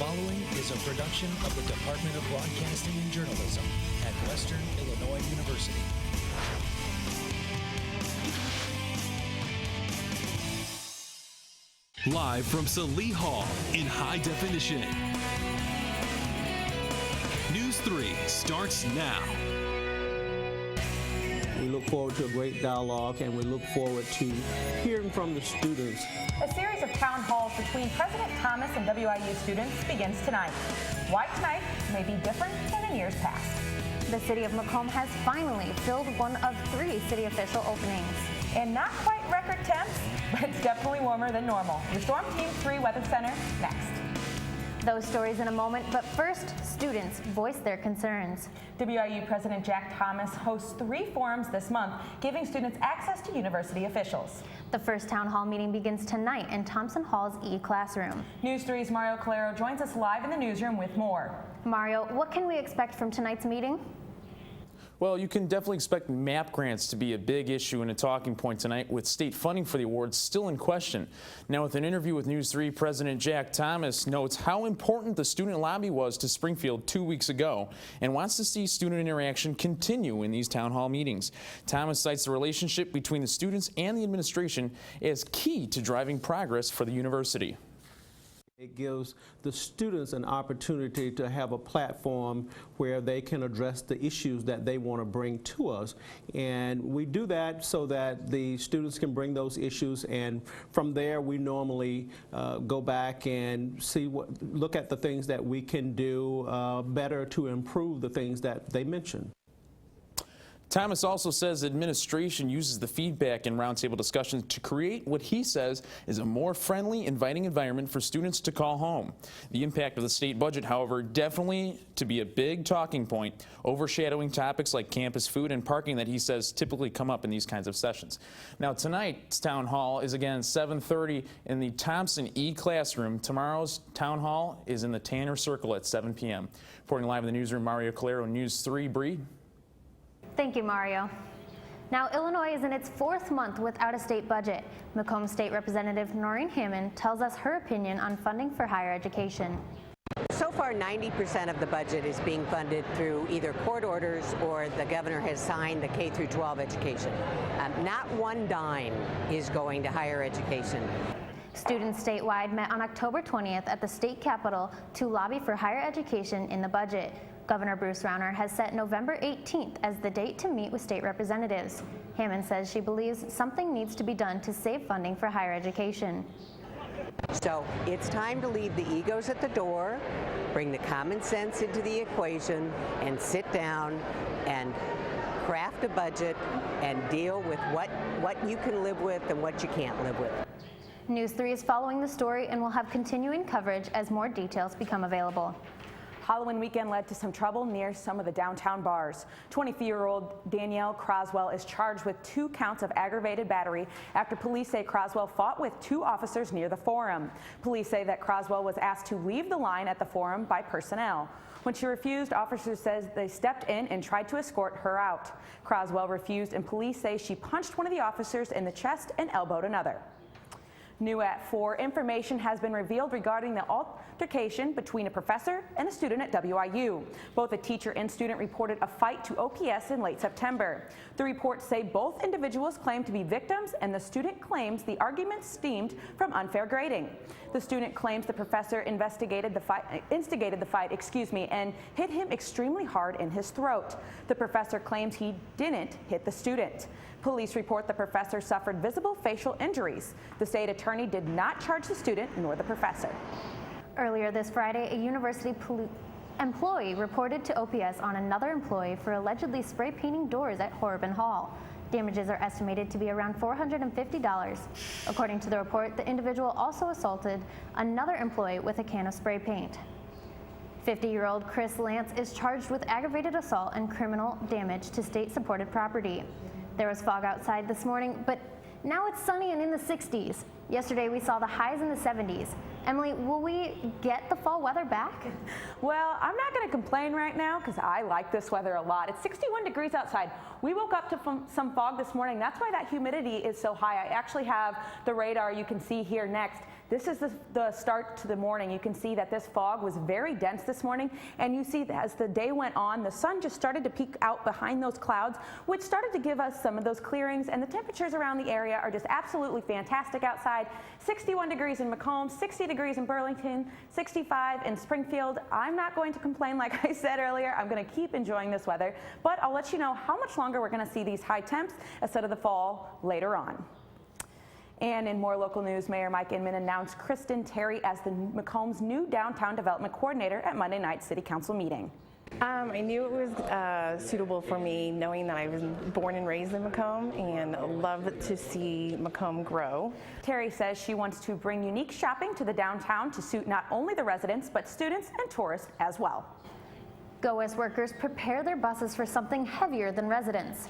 following is a production of the Department of Broadcasting and Journalism at Western Illinois University. Live from Salee Hall in high definition. News 3 starts now. We look forward to a great dialogue, and we look forward to hearing from the students. A series of town halls between President Thomas and WIU students begins tonight. Why tonight may be different than in years past. The city of Macomb has finally filled one of 3 city official openings. And not quite record temps, but it's definitely warmer than normal. Your Storm Team 3 Weather Center next. Those stories in a moment, but first, students voice their concerns. WIU President Jack Thomas hosts 3 forums this month, giving students access to university officials. The first town hall meeting begins tonight in Thompson Hall's E-Classroom. News 3's Mario Calero joins us live in the newsroom with more. Mario, what can we expect from tonight's meeting? Well, you can definitely expect MAP grants to be a big issue and a talking point tonight, with state funding for the awards still in question. Now, with an interview with News 3, President Jack Thomas notes how important the student lobby was to Springfield 2 weeks ago and wants to see student interaction continue in these town hall meetings. Thomas cites the relationship between the students and the administration as key to driving progress for the university. It gives the students an opportunity to have a platform where they can address the issues that they want to bring to us. And we do that so that the students can bring those issues, and from there we normally go back and look at the things that we can do better to improve the things that they mentioned. Thomas also says administration uses the feedback in roundtable discussions to create what he says is a more friendly, inviting environment for students to call home. The impact of the state budget, however, definitely to be a big talking point, overshadowing topics like campus food and parking that he says typically come up in these kinds of sessions. Now, tonight's town hall is again 7:30 in the Thompson E-Classroom. Tomorrow's town hall is in the Tanner Circle at 7 p.m. Reporting live in the newsroom, Mario Calero, News 3. Bree. Thank you, Mario. Now, Illinois is in its 4th month without a state budget. Macomb State Representative Noreen Hammond tells us her opinion on funding for higher education. So far, 90% of the budget is being funded through either court orders or the governor has signed the K through 12 education. Not one dime is going to higher education. Students statewide met on October 20th at the state capitol to lobby for higher education in the budget. Governor Bruce Rauner has set November 18th as the date to meet with state representatives. Hammond says she believes something needs to be done to save funding for higher education. So it's time to leave the egos at the door, bring the common sense into the equation, and sit down and craft a budget and deal with what you can live with and what you can't live with. News 3 is following the story and will have continuing coverage as more details become available. Halloween weekend led to some trouble near some of the downtown bars. 23-year-old Danielle Croswell is charged with 2 counts of aggravated battery after police say Croswell fought with 2 officers near the Forum. Police say that Croswell was asked to leave the line at the Forum by personnel. When she refused, officers says they stepped in and tried to escort her out. Croswell refused, and police say she punched one of the officers in the chest and elbowed another. New at 4, information has been revealed regarding the altercation between a professor and a student at WIU. Both a teacher and student reported a fight to OPS in late September. The reports say both individuals claim to be victims, and the student claims the argument stemmed from unfair grading. The student claims the professor instigated the fight, and hit him extremely hard in his throat. The professor claims he didn't hit the student. Police report the professor suffered visible facial injuries. The state attorney did not charge the student nor the professor. Earlier this Friday, a university employee reported to OPS on another employee for allegedly spray painting doors at Horben Hall. Damages are estimated to be around $450. According to the report, the individual also assaulted another employee with a can of spray paint. 50-year-old Chris Lance is charged with aggravated assault and criminal damage to state-supported property. There was fog outside this morning, but now it's sunny and in the 60s. Yesterday we saw the highs in the 70s. Emily, will we get the fall weather back? Well, I'm not going to complain right now because I like this weather a lot. It's 61 degrees outside. We woke up to some fog this morning. That's why that humidity is so high. I actually have the radar you can see here next. This is the start to the morning. You can see that this fog was very dense this morning, and you see that as the day went on, the sun just started to peek out behind those clouds, which started to give us some of those clearings, and the temperatures around the area are just absolutely fantastic outside. 61 degrees in Macomb, 60 degrees in Burlington, 65 in Springfield. I'm not going to complain like I said earlier. I'm going to keep enjoying this weather, but I'll let you know how much longer we're going to see these high temps instead of the fall later on. And in more local news, Mayor Mike Inman announced Kristen Terry as the Macomb's new downtown development coordinator at Monday night's City Council meeting. I knew it was suitable for me, knowing that I was born and raised in Macomb and love to see Macomb grow. Terry says she wants to bring unique shopping to the downtown to suit not only the residents, but students and tourists as well. Go West workers prepare their buses for something heavier than residents.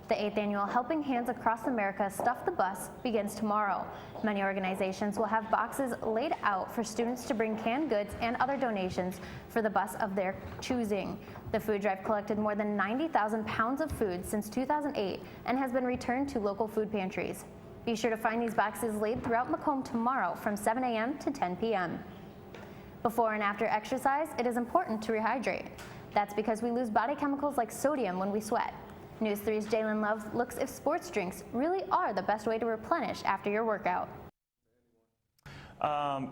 The 8th annual Helping Hands Across America Stuff the Bus begins tomorrow. Many organizations will have boxes laid out for students to bring canned goods and other donations for the bus of their choosing. The food drive collected more than 90,000 pounds of food since 2008 and has been returned to local food pantries. Be sure to find these boxes laid throughout Macomb tomorrow from 7 a.m. to 10 p.m. Before and after exercise, it is important to rehydrate. That's because we lose body chemicals like sodium when we sweat. News 3's Jalen Love looks if sports drinks really are the best way to replenish after your workout.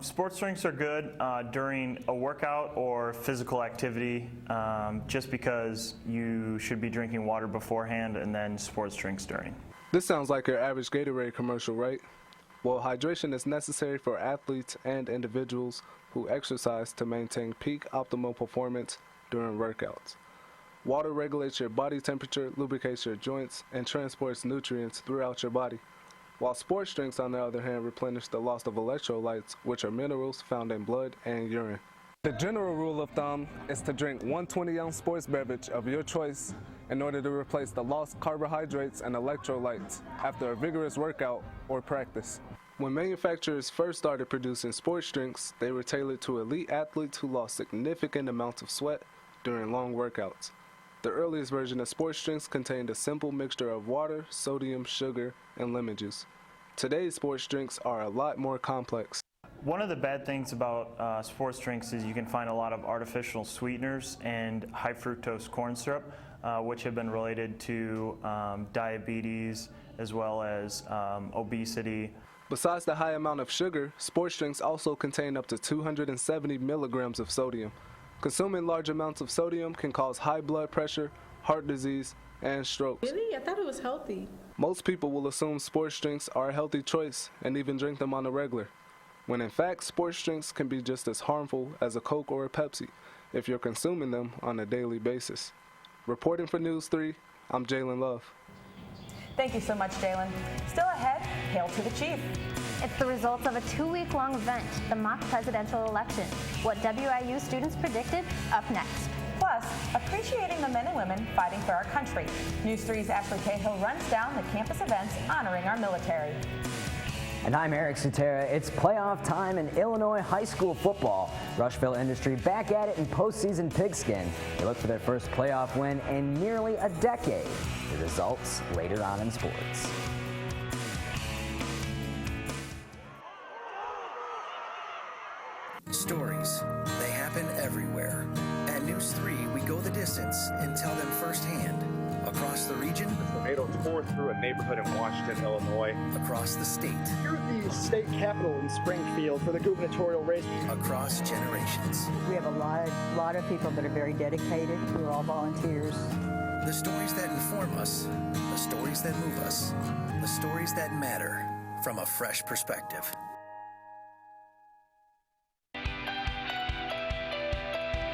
Sports drinks are good during a workout or physical activity, just because you should be drinking water beforehand and then sports drinks during. This sounds like your average Gatorade commercial, right? Well, hydration is necessary for athletes and individuals who exercise to maintain peak optimal performance during workouts. Water regulates your body temperature, lubricates your joints, and transports nutrients throughout your body. While sports drinks, on the other hand, replenish the loss of electrolytes, which are minerals found in blood and urine. The general rule of thumb is to drink 1 20-ounce sports beverage of your choice in order to replace the lost carbohydrates and electrolytes after a vigorous workout or practice. When manufacturers first started producing sports drinks, they were tailored to elite athletes who lost significant amounts of sweat during long workouts. The earliest version of sports drinks contained a simple mixture of water, sodium, sugar, and lemon juice. Today's sports drinks are a lot more complex. One of the bad things about sports drinks is you can find a lot of artificial sweeteners and high fructose corn syrup, which have been related to diabetes as well as obesity. Besides the high amount of sugar, sports drinks also contain up to 270 milligrams of sodium. Consuming large amounts of sodium can cause high blood pressure, heart disease, and strokes. Really? I thought it was healthy. Most people will assume sports drinks are a healthy choice and even drink them on the regular, when in fact sports drinks can be just as harmful as a Coke or a Pepsi if you're consuming them on a daily basis. Reporting for News 3, I'm Jalen Love. Thank you so much, Jalen. Still ahead, hail to the chief. It's the results of a 2-week-long event, the mock presidential election. What WIU students predicted, up next. Plus, appreciating the men and women fighting for our country. News 3's Ashley Cahill runs down the campus events honoring our military. And I'm Eric Sutera. It's playoff time in Illinois high school football. Rushville Industry back at it in postseason pigskin. They look for their first playoff win in nearly a decade. The results later on in sports. Stories, they happen everywhere. At News 3, we go the distance and tell them firsthand. Across the region, the tornado tore through a neighborhood in Washington, Illinois. Across the state. You're the state capitol in Springfield for the gubernatorial race. Across generations. We have a lot of people that are very dedicated. We're all volunteers. The stories that inform us, the stories that move us, the stories that matter from a fresh perspective.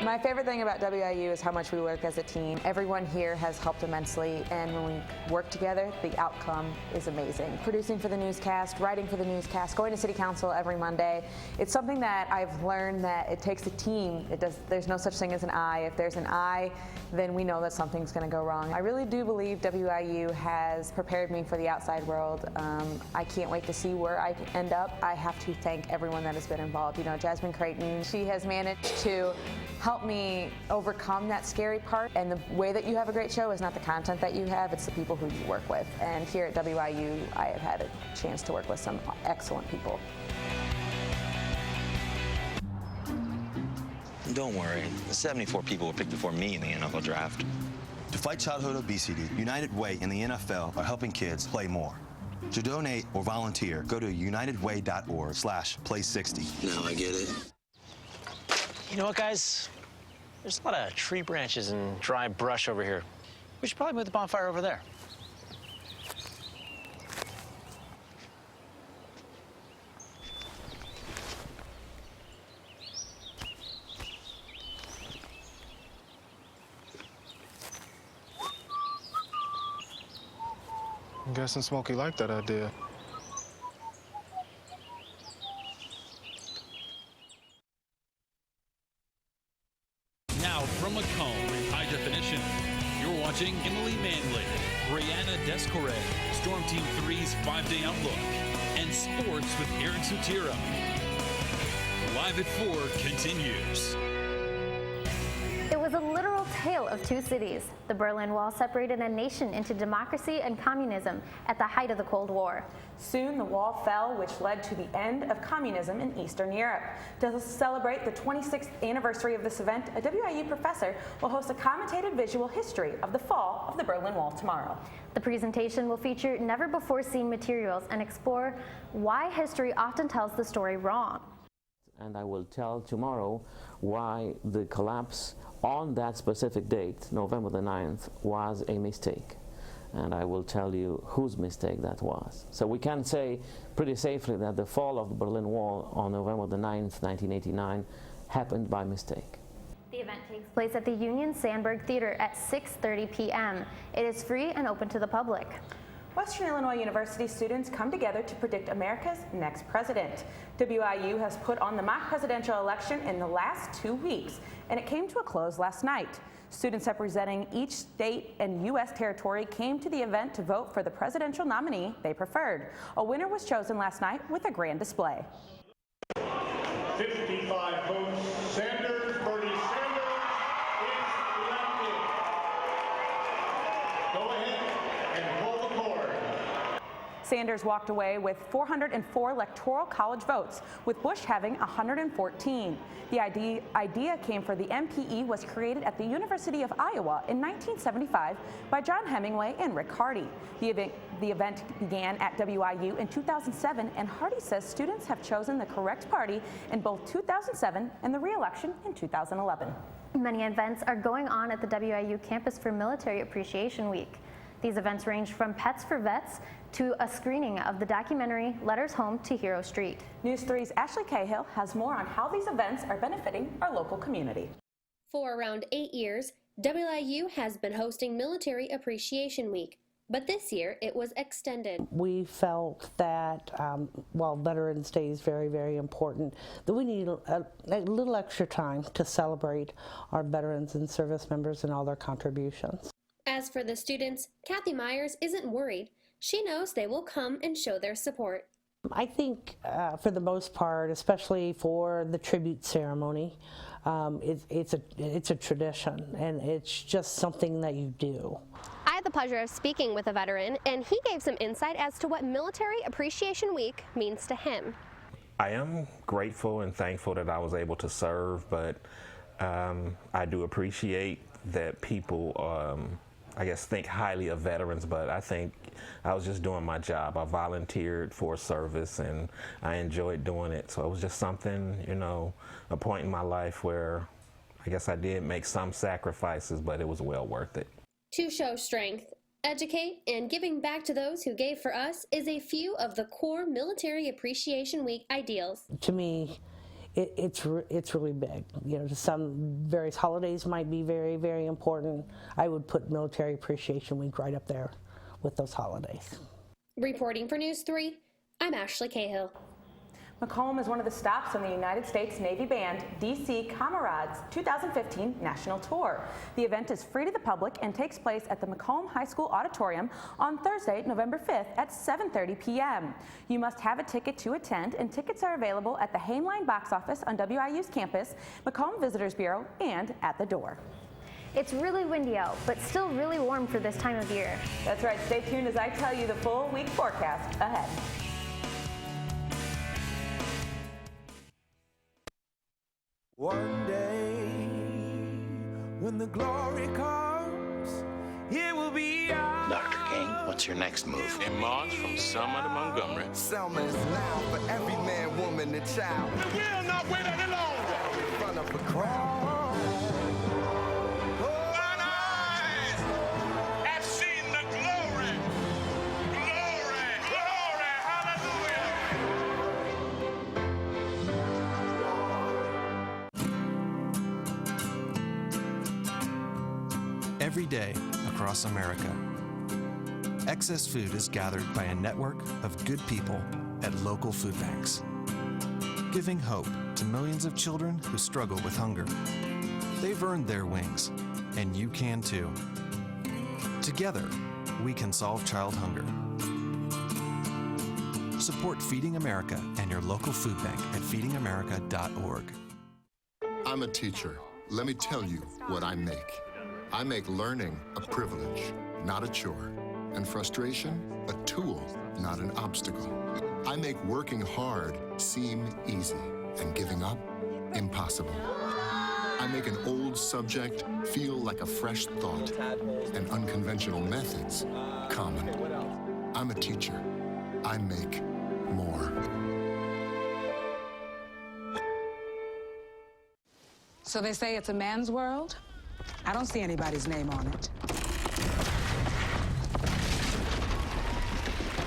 My favorite thing about WIU is how much we work as a team. Everyone here has helped immensely, and when we work together, the outcome is amazing. Producing for the newscast, writing for the newscast, going to City Council every Monday, it's something that I've learned that it takes a team. There's no such thing as an I. If there's an I, then we know that something's going to go wrong. I really do believe WIU has prepared me for the outside world. I can't wait to see where I end up. I have to thank everyone that has been involved. You know, Jasmine Creighton, she has managed to help me overcome that scary part. And the way that you have a great show is not the content that you have, it's the people who you work with. And here at WIU, I have had a chance to work with some excellent people. Don't worry, the 74 people were picked before me in the NFL draft. To fight childhood obesity, United Way and the NFL are helping kids play more. To donate or volunteer, go to unitedway.org/play60. Now I get it. You know what, guys? There's a lot of tree branches and dry brush over here. We should probably move the bonfire over there. I'm guessing Smokey liked that idea. Now from Macomb in high definition, you're watching Emily Manley, Brianna Descoret, Storm Team 3's 5-Day Outlook, and Sports with Aaron Sutira. Live at 4 continues. It was a literal tale of two cities. The Berlin Wall separated a nation into democracy and communism at the height of the Cold War. Soon the wall fell, which led to the end of communism in Eastern Europe. To celebrate the 26th anniversary of this event, a WIU professor will host a commentated visual history of the fall of the Berlin Wall tomorrow. The presentation will feature never-before-seen materials and explore why history often tells the story wrong. And I will tell tomorrow why the collapse on that specific date, November the 9th, was a mistake. And I will tell you whose mistake that was. So we can say pretty safely that the fall of the Berlin Wall on November the 9th, 1989, happened by mistake. The event takes place at the Union Sandberg Theater at 6:30 p.m. It is free and open to the public. Western Illinois University students come together to predict America's next president. WIU has put on the mock presidential election in the last 2 weeks, and it came to a close last night. Students representing each state and U.S. territory came to the event to vote for the presidential nominee they preferred. A winner was chosen last night with a grand display. 55 votes, Sanders, Bernie Sanders is elected. Go ahead and pull the cord. Sanders walked away with 404 electoral college votes, with Bush having 114. The idea came for the MPE was created at the University of Iowa in 1975 by John Hemingway and Rick Hardy. The event began at WIU in 2007, and Hardy says students have chosen the correct party in both 2007 and the re-election in 2011. Many events are going on at the WIU campus for Military Appreciation Week. These events range from Pets for Vets to a screening of the documentary Letters Home to Hero Street. News 3's Ashley Cahill has more on how these events are benefiting our local community. For around 8 years, WIU has been hosting Military Appreciation Week, but this year it was extended. We felt that while Veterans Day is very, very important, that we need a little extra time to celebrate our veterans and service members and all their contributions. As for the students, Kathy Myers isn't worried. She knows they will come and show their support. I think for the most part, especially for the tribute ceremony, it's a tradition, and it's just something that you do. I had the pleasure of speaking with a veteran, and he gave some insight as to what Military Appreciation Week means to him. I am grateful and thankful that I was able to serve, but I do appreciate that people I guess think highly of veterans, but I think I was just doing my job. I volunteered for service and I enjoyed doing it. So it was just something, you know, a point in my life where I guess I did make some sacrifices, but it was well worth it. To show strength, educate, and giving back to those who gave for us is a few of the core Military Appreciation Week ideals. To me, it's really big. You know, some various holidays might be very, very important. I would put Military Appreciation Week right up there with those holidays. Reporting for News 3, I'm Ashley Cahill. Macomb is one of the stops on the United States Navy Band DC Comrades 2015 National Tour. The event is free to the public and takes place at the Macomb High School Auditorium on Thursday, November 5th at 7:30 p.m. You must have a ticket to attend, and tickets are available at the Hainline box office on WIU's campus, Macomb Visitors Bureau, and at the door. It's really windy out, but still really warm for this time of year. That's right. Stay tuned as I tell you the full week forecast ahead. One day, when the glory comes, it will be ours. Dr. King, what's your next move? In March from Selma to Montgomery. Selma is loud for every man, woman, and child. We will not wait any longer. In front of a crowd. Every day across America, excess food is gathered by a network of good people at local food banks, giving hope to millions of children who struggle with hunger. They've earned their wings, and you can too. Together, we can solve child hunger. Support Feeding America and your local food bank at feedingamerica.org. I'm a teacher. Let me tell you what I make. I make learning a privilege, not a chore, and frustration a tool, not an obstacle. I make working hard seem easy and giving up impossible. I make an old subject feel like a fresh thought and unconventional methods common. I'm a teacher. I make more. So they say it's a man's world? I don't see anybody's name on it.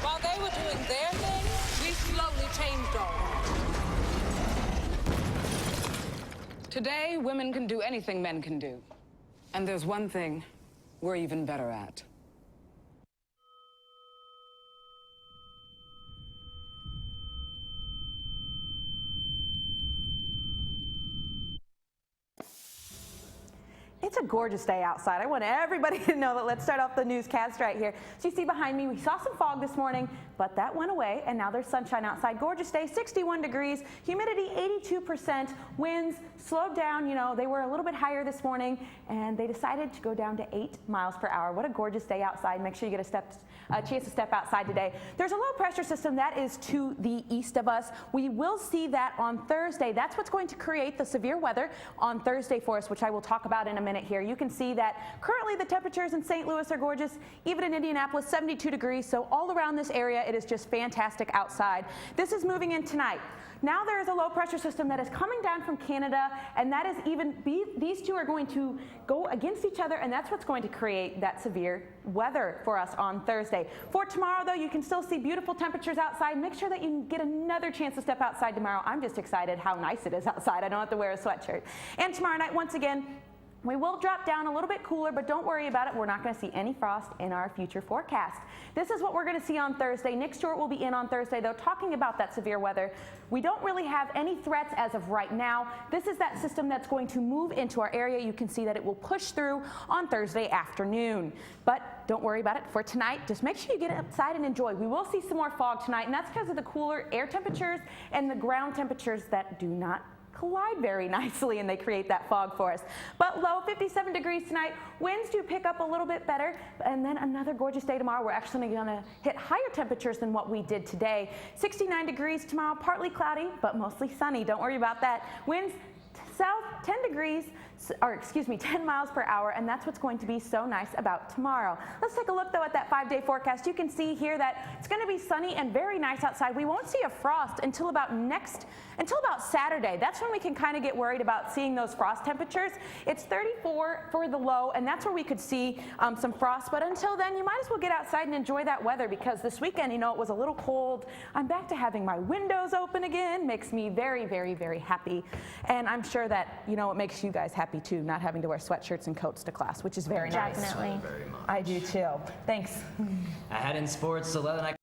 While they were doing their thing, we slowly changed ours. Today, women can do anything men can do. And there's one thing we're even better at. It's a gorgeous day outside. I want everybody to know that. Let's start off the newscast right here. So you see behind me, we saw some fog this morning, but that went away, and now there's sunshine outside. Gorgeous day, 61 degrees, humidity 82%, winds slowed down. You know, they were a little bit higher this morning, and they decided to go down to 8 miles per hour. What a gorgeous day outside. Make sure you get a chance to step outside today. There's a low pressure system that is to the east of us. We will see that on Thursday. That's what's going to create the severe weather on Thursday for us, which I will talk about in a minute here. You can see that currently the temperatures in St. Louis are gorgeous, even in Indianapolis, 72 degrees. So all around this area, it is just fantastic outside. This is moving in tonight. Now there is a low pressure system that is coming down from Canada, and that is these two are going to go against each other, and that's what's going to create that severe weather for us on Thursday. For tomorrow, though, you can still see beautiful temperatures outside. Make sure that you can get another chance to step outside tomorrow. I'm just excited how nice it is outside. I don't have to wear a sweatshirt. And tomorrow night, once again, we will drop down a little bit cooler, but don't worry about it. We're not going to see any frost in our future forecast. This is what we're going to see on Thursday. Nick Stewart will be in on Thursday, though, talking about that severe weather. We don't really have any threats as of right now. This is that system that's going to move into our area. You can see that it will push through on Thursday afternoon. But don't worry about it for tonight. Just make sure you get outside and enjoy. We will see some more fog tonight, and that's because of the cooler air temperatures and the ground temperatures that do not collide very nicely, and they create that fog for us. But low, 57 degrees tonight. Winds do pick up a little bit better, and then another gorgeous day tomorrow. We're actually going to hit higher temperatures than what we did today. 69 degrees tomorrow, partly cloudy, but mostly sunny. Don't worry about that. Winds south 10 miles per hour, and that's what's going to be so nice about tomorrow. Let's take a look though at that 5-day forecast. You can see here that it's going to be sunny and very nice outside. We won't see a frost until about Saturday. That's when we can kind of get worried about seeing those frost temperatures. It's 34 for the low, and that's where we could see some frost. But until then, you might as well get outside and enjoy that weather, because this weekend, you know, it was a little cold. I'm back to having my windows open again. Makes me very, very, very happy. And I'm sure that, you know, it makes you guys happy too, not having to wear sweatshirts and coats to class, which is very nice. Definitely. Very much. I do too. Thanks. Ahead in sports, the Leatherneck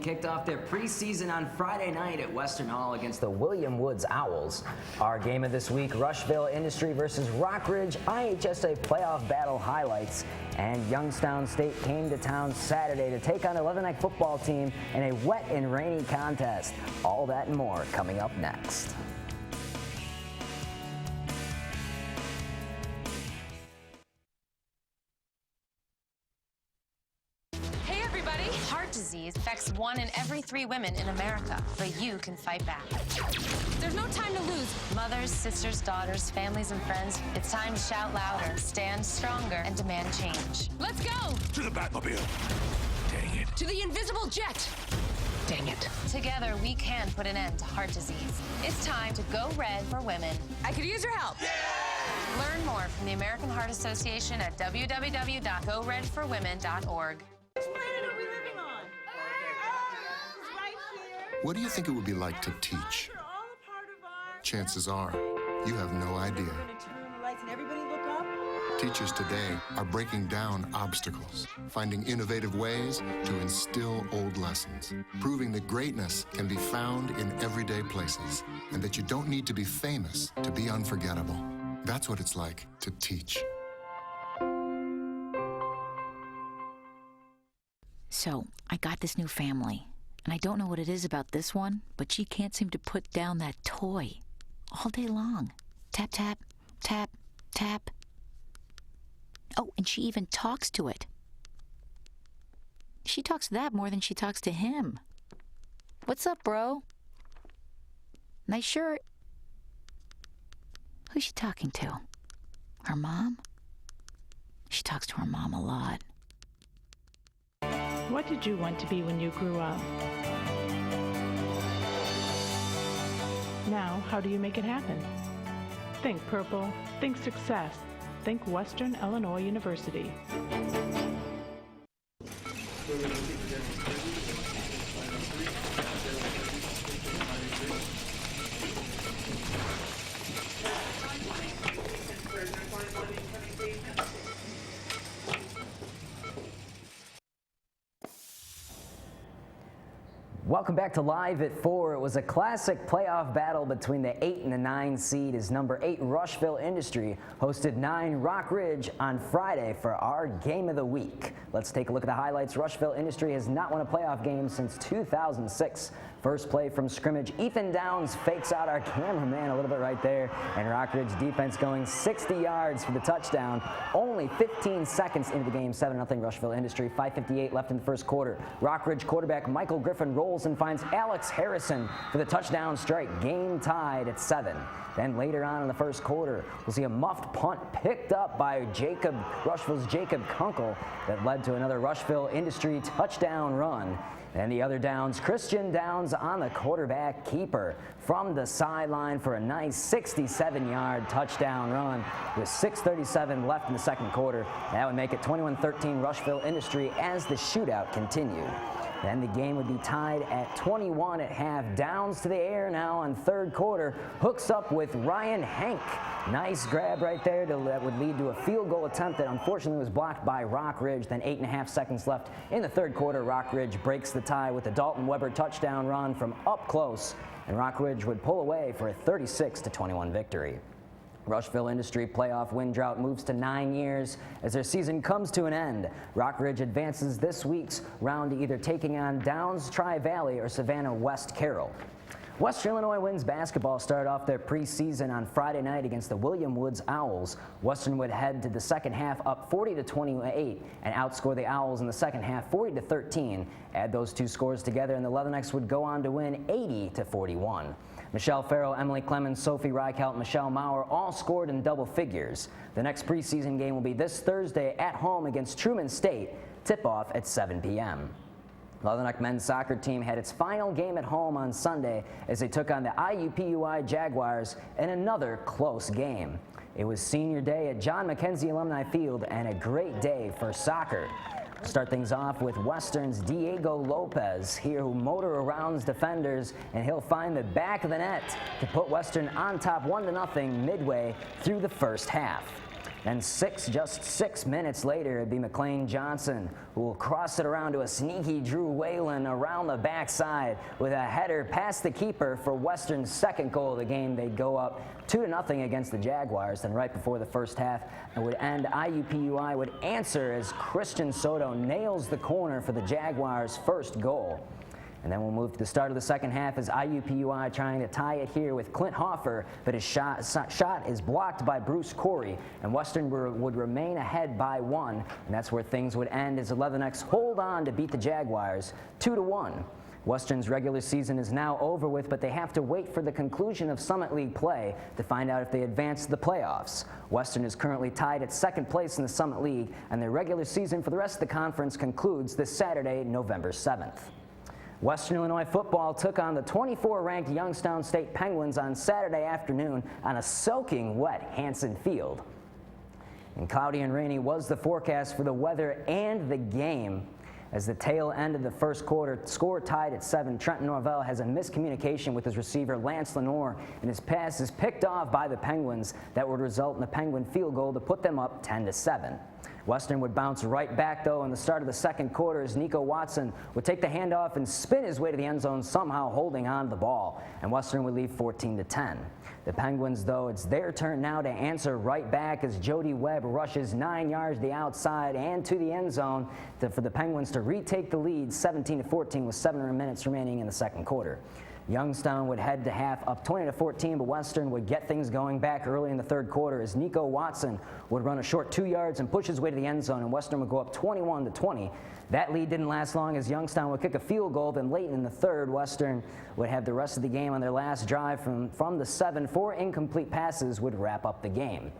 kicked off their preseason on Friday night at Western Hall against the William Woods Owls. Our game of this week, Rushville Industry versus Rockridge IHSA playoff battle highlights. And Youngstown State came to town Saturday to take on the Leatherneck football team in a wet and rainy contest. All that and more coming up next. Heart disease affects 1 in every 3 women in America, but you can fight back. There's no time to lose. Mothers, sisters, daughters, families, and friends, it's time to shout louder, stand stronger, and demand change. Let's go! To the Batmobile. Dang it. To the invisible jet. Dang it. Together, we can put an end to heart disease. It's time to go red for women. I could use your help. Yeah! Learn more from the American Heart Association at www.goredforwomen.org. What do you think it would be like to teach? Chances are, you have no idea. Teachers today are breaking down obstacles, finding innovative ways to instill old lessons, proving that greatness can be found in everyday places, and that you don't need to be famous to be unforgettable. That's what it's like to teach. So, I got this new family, and I don't know what it is about this one, but she can't seem to put down that toy all day long. Tap, tap, tap, tap. Oh, and she even talks to it. She talks to that more than she talks to him. What's up, bro? Nice shirt. Who's she talking to? Her mom? She talks to her mom a lot. What did you want to be when you grew up? Now, how do you make it happen? Think purple, think success, think Western Illinois University. Welcome back to Live at 4. It was a classic playoff battle between the 8 and the 9 seed as number 8 Rushville Industry hosted 9 Rockridge on Friday for our game of the week. Let's take a look at the highlights. Rushville Industry has not won a playoff game since 2006. First play from scrimmage, Ethan Downs fakes out our cameraman a little bit right there, and Rockridge defense going 60 yards for the touchdown. Only 15 seconds into the game, 7-0 Rushville Industry, 5:58 left in the first quarter. Rockridge quarterback Michael Griffin rolls and finds Alex Harrison for the touchdown strike. Game tied at 7. Then later on in the first quarter, we'll see a muffed punt picked up by Rushville's Jacob Kunkel that led to another Rushville Industry touchdown run. And the other downs, Christian Downs on the quarterback keeper from the sideline for a nice 67-yard touchdown run with 6:37 left in the second quarter. That would make it 21-13 Rushville Industry as the shootout continued. Then the game would be tied at 21 at half. Downs to the air now on third quarter. Hooks up with Ryan Hank. Nice grab right there that would lead to a field goal attempt that unfortunately was blocked by Rockridge. Then 8.5 seconds left in the third quarter. Rockridge breaks the tie with a Dalton Weber touchdown run from up close. And Rockridge would pull away for a 36-21 victory. Rushville Industry playoff win drought moves to 9 years as their season comes to an end. Rockridge advances this week's round to either taking on Downs Tri-Valley or Savannah West Carroll. Western Illinois Winds basketball started off their preseason on Friday night against the William Woods Owls. Western would head to the second half up 40-28 and outscore the Owls in the second half 40-13. Add those two scores together and the Leathernecks would go on to win 80-41. Michelle Farrell, Emily Clemens, Sophie Reichelt, Michelle Maurer all scored in double figures. The next preseason game will be this Thursday at home against Truman State. Tip-off at 7 p.m. Leatherneck men's soccer team had its final game at home on Sunday as they took on the IUPUI Jaguars in another close game. It was senior day at John McKenzie Alumni Field and a great day for soccer. Start things off with Western's Diego Lopez here, who motor around defenders, and he'll find the back of the net to put Western on top 1-0 midway through the first half. Then just 6 minutes later, it'd be McLean Johnson who will cross it around to a sneaky Drew Whalen around the backside with a header past the keeper for Western's second goal of the game. They'd go up 2-0 against the Jaguars. Then right before the first half it would end, IUPUI would answer as Christian Soto nails the corner for the Jaguars' first goal. And then we'll move to the start of the second half as IUPUI trying to tie it here with Clint Hoffer, but his shot is blocked by Bruce Corey, and Western would remain ahead by 1, and that's where things would end as the Leathernecks hold on to beat the Jaguars 2-1. Western's regular season is now over with, but they have to wait for the conclusion of Summit League play to find out if they advance to the playoffs. Western is currently tied at second place in the Summit League, and their regular season for the rest of the conference concludes this Saturday, November 7th. Western Illinois football took on the 24-ranked Youngstown State Penguins on Saturday afternoon on a soaking wet Hanson Field. And cloudy and rainy was the forecast for the weather and the game. As the tail end of the first quarter, score tied at 7, Trenton Norvell has a miscommunication with his receiver Lance Lenore, and his pass is picked off by the Penguins. That would result in a Penguin field goal to put them up 10-7. Western would bounce right back, though, in the start of the second quarter as Nico Watson would take the handoff and spin his way to the end zone, somehow holding on to the ball, and Western would lead 14-10. The Penguins, though, it's their turn now to answer right back as Jody Webb rushes 9 yards to the outside and to the end zone for the Penguins to retake the lead 17-14 with 7 minutes remaining in the second quarter. Youngstown would head to half up 20-14, but Western would get things going back early in the third quarter as Nico Watson would run a short 2 yards and push his way to the end zone, and Western would go up 21-20. That lead didn't last long as Youngstown would kick a field goal. Then late in the third, Western would have the rest of the game on their last drive from the 7. 4 incomplete passes would wrap up the game.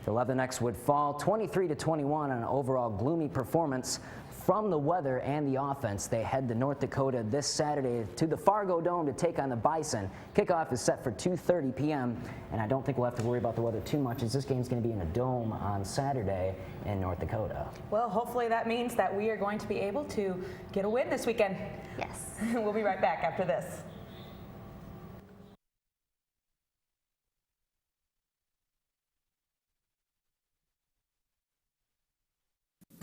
The Leathernecks would fall 23-21 on an overall gloomy performance from the weather and the offense. They head to North Dakota this Saturday to the Fargo Dome to take on the Bison. Kickoff is set for 2:30 p.m. and I don't think we'll have to worry about the weather too much as this game's going to be in a dome on Saturday in North Dakota. Well, hopefully that means that we are going to be able to get a win this weekend. Yes. We'll be right back after this.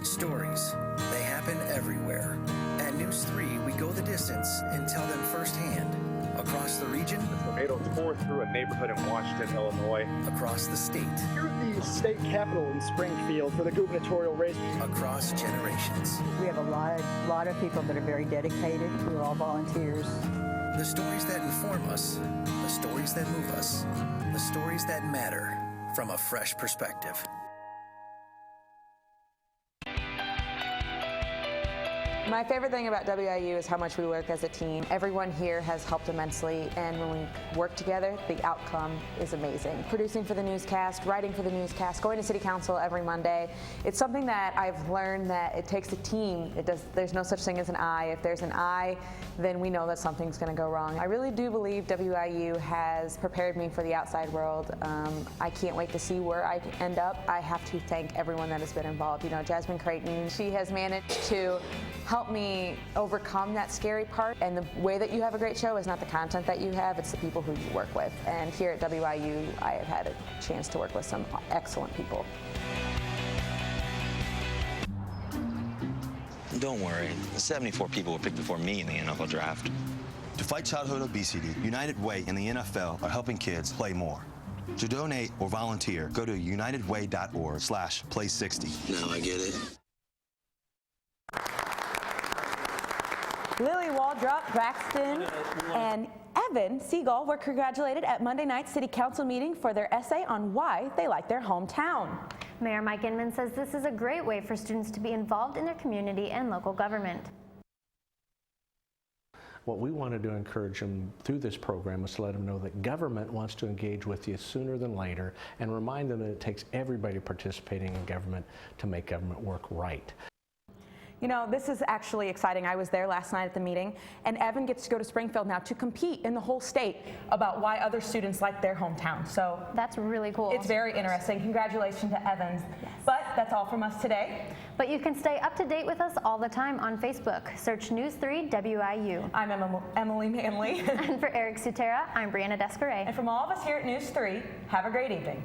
Stories. They happen everywhere. At NEWS3, we go the distance and tell them firsthand. Across the region. The tornado tore through a neighborhood in Washington, Illinois. Across the state. Here at the state capitol in Springfield for the gubernatorial race. Across generations. We have a lot of people that are very dedicated. We're all volunteers. The stories that inform us. The stories that move us. The stories that matter from a fresh perspective. My favorite thing about WIU is how much we work as a team. Everyone here has helped immensely, and when we work together, the outcome is amazing. Producing for the newscast, writing for the newscast, going to city council every Monday. It's something that I've learned that it takes a team. There's no such thing as an I. If there's an I, then we know that something's going to go wrong. I really do believe WIU has prepared me for the outside world. I can't wait to see where I end up. I have to thank everyone that has been involved. You know, Jasmine Creighton, she has managed to help me overcome that scary part. And the way that you have a great show is not the content that you have, it's the people who you work with. And here at WIU, I have had a chance to work with some excellent people. Don't worry, 74 people were picked before me in the NFL draft. To fight childhood obesity, United Way and the NFL are helping kids play more. To donate or volunteer, go to unitedway.org/play60. Now I get it. Lily Waldrop, Braxton, and Evan Siegel were congratulated at Monday night's City Council meeting for their essay on why they like their hometown. Mayor Mike Inman says this is a great way for students to be involved in their community and local government. what we wanted to encourage them through this program is to let them know that government wants to engage with you sooner than later, and remind them that it takes everybody participating in government to make government work right. You know, this is actually exciting. I was there last night at the meeting, and Evan gets to go to Springfield now to compete in the whole state about why other students like their hometown. So that's really cool. It's very interesting. Congratulations to Evans. Yes. But that's all from us today. But you can stay up to date with us all the time on Facebook. Search News3 WIU. I'm Emily Manley. And for Eric Sutera, I'm Brianna Descaray. And from all of us here at News 3, have a great evening.